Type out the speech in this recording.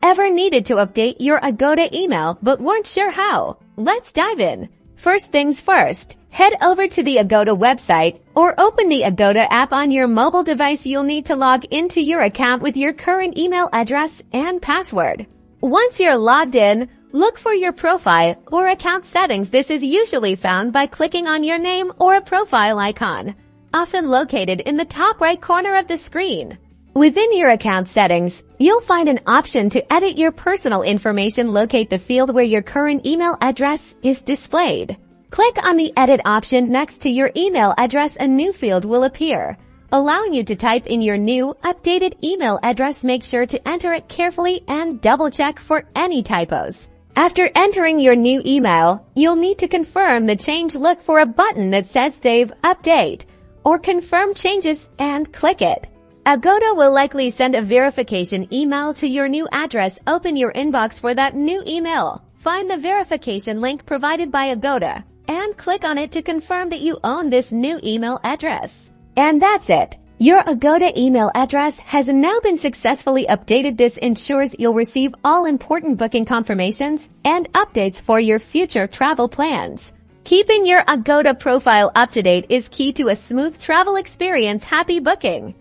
Ever needed to update your Agoda email but weren't sure how? Let's dive in. First things first, head over to the Agoda website or open the Agoda app on your mobile device. You'll need to log into your account with your current email address and password. Once you're logged in, look for your profile or account settings. This is usually found by clicking on your name or a profile icon, often located in the top right corner of the screen. Within your account settings, you'll find an option to edit your personal information. Locate the field where your current email address is displayed. Click on the Edit option next to your email address. A new field will appear, allowing you to type in your new, updated email address. Make sure to enter it carefully and double-check for any typos. After entering your new email, you'll need to confirm the change. Look for a button that says Save, Update, or Confirm Changes and click it. Agoda will likely send a verification email to your new address. Open your inbox for that new email. Find the verification link provided by Agoda and click on it to confirm that you own this new email address. And that's it. Your Agoda email address has now been successfully updated. This ensures you'll receive all important booking confirmations and updates for your future travel plans. Keeping your Agoda profile up to date is key to a smooth travel experience. Happy booking!